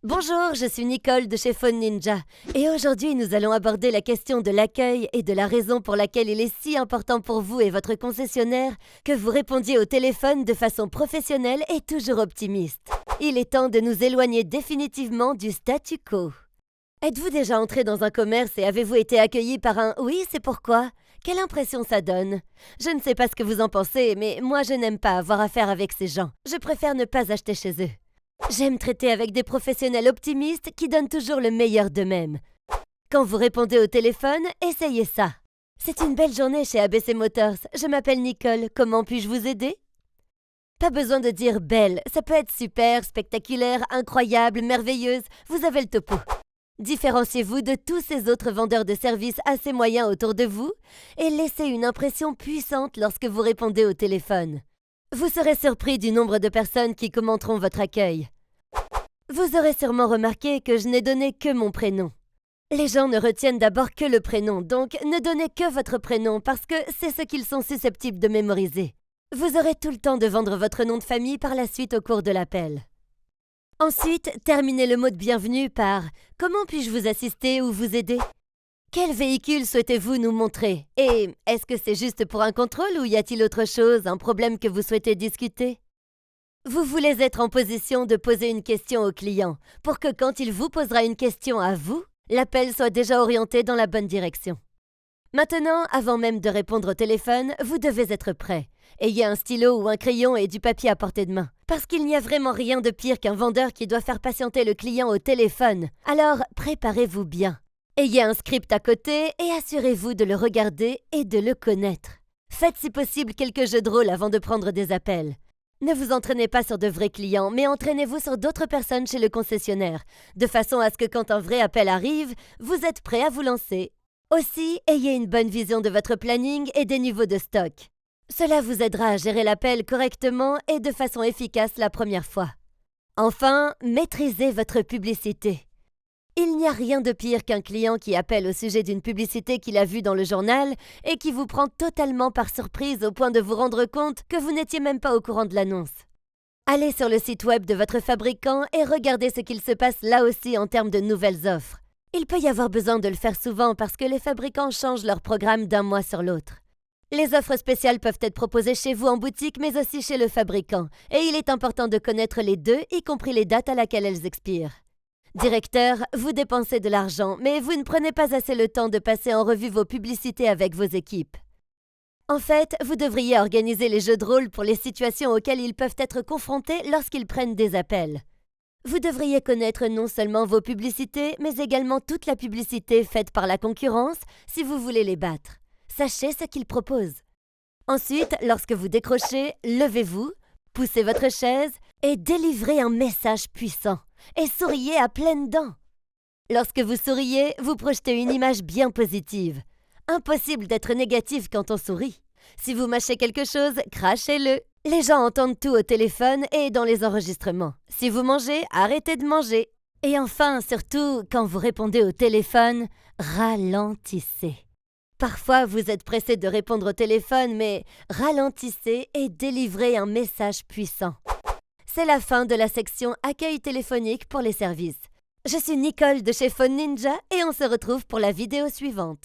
Bonjour, je suis Nicole de chez Phone Ninja et aujourd'hui nous allons aborder la question de l'accueil et de la raison pour laquelle il est si important pour vous et votre concessionnaire que vous répondiez au téléphone de façon professionnelle et toujours optimiste. Il est temps de nous éloigner définitivement du statu quo. Êtes-vous déjà entré dans un commerce et avez-vous été accueilli par un « oui, c'est pourquoi » ? Quelle impression ça donne? Je ne sais pas ce que vous en pensez, mais moi je n'aime pas avoir affaire avec ces gens. Je préfère ne pas acheter chez eux. J'aime traiter avec des professionnels optimistes qui donnent toujours le meilleur d'eux-mêmes. Quand vous répondez au téléphone, essayez ça. C'est une belle journée chez ABC Motors. Je m'appelle Nicole. Comment puis-je vous aider? Pas besoin de dire belle. Ça peut être super, spectaculaire, incroyable, merveilleuse. Vous avez le topo. Différenciez-vous de tous ces autres vendeurs de services assez moyens autour de vous et laissez une impression puissante lorsque vous répondez au téléphone. Vous serez surpris du nombre de personnes qui commenteront votre accueil. Vous aurez sûrement remarqué que je n'ai donné que mon prénom. Les gens ne retiennent d'abord que le prénom, donc ne donnez que votre prénom parce que c'est ce qu'ils sont susceptibles de mémoriser. Vous aurez tout le temps de vendre votre nom de famille par la suite au cours de l'appel. Ensuite, terminez le mot de bienvenue par « Comment puis-je vous assister ou vous aider ?» Quel véhicule souhaitez-vous nous montrer? Et est-ce que c'est juste pour un contrôle ou y a-t-il autre chose, un problème que vous souhaitez discuter? Vous voulez être en position de poser une question au client pour que quand il vous posera une question à vous, l'appel soit déjà orienté dans la bonne direction. Maintenant, avant même de répondre au téléphone, vous devez être prêt. Ayez un stylo ou un crayon et du papier à portée de main. Parce qu'il n'y a vraiment rien de pire qu'un vendeur qui doit faire patienter le client au téléphone. Alors, préparez-vous bien. Ayez un script à côté et assurez-vous de le regarder et de le connaître. Faites si possible quelques jeux de rôle avant de prendre des appels. Ne vous entraînez pas sur de vrais clients, mais entraînez-vous sur d'autres personnes chez le concessionnaire, de façon à ce que quand un vrai appel arrive, vous êtes prêt à vous lancer. Aussi, ayez une bonne vision de votre planning et des niveaux de stock. Cela vous aidera à gérer l'appel correctement et de façon efficace la première fois. Enfin, maîtrisez votre publicité. Il n'y a rien de pire qu'un client qui appelle au sujet d'une publicité qu'il a vue dans le journal et qui vous prend totalement par surprise au point de vous rendre compte que vous n'étiez même pas au courant de l'annonce. Allez sur le site web de votre fabricant et regardez ce qu'il se passe là aussi en termes de nouvelles offres. Il peut y avoir besoin de le faire souvent parce que les fabricants changent leur programme d'un mois sur l'autre. Les offres spéciales peuvent être proposées chez vous en boutique mais aussi chez le fabricant et il est important de connaître les deux, y compris les dates à laquelle elles expirent. Directeur, vous dépensez de l'argent, mais vous ne prenez pas assez le temps de passer en revue vos publicités avec vos équipes. En fait, vous devriez organiser les jeux de rôle pour les situations auxquelles ils peuvent être confrontés lorsqu'ils prennent des appels. Vous devriez connaître non seulement vos publicités, mais également toute la publicité faite par la concurrence si vous voulez les battre. Sachez ce qu'ils proposent. Ensuite, lorsque vous décrochez, levez-vous, poussez votre chaise et délivrez un message puissant. Et souriez à pleines dents. Lorsque vous souriez, vous projetez une image bien positive. Impossible d'être négatif quand on sourit. Si vous mâchez quelque chose, crachez-le. Les gens entendent tout au téléphone et dans les enregistrements. Si vous mangez, arrêtez de manger. Et enfin, surtout, quand vous répondez au téléphone, ralentissez. Parfois, vous êtes pressé de répondre au téléphone, mais ralentissez et délivrez un message puissant. C'est la fin de la section accueil téléphonique pour les services. Je suis Nicole de chez Phone Ninja et on se retrouve pour la vidéo suivante.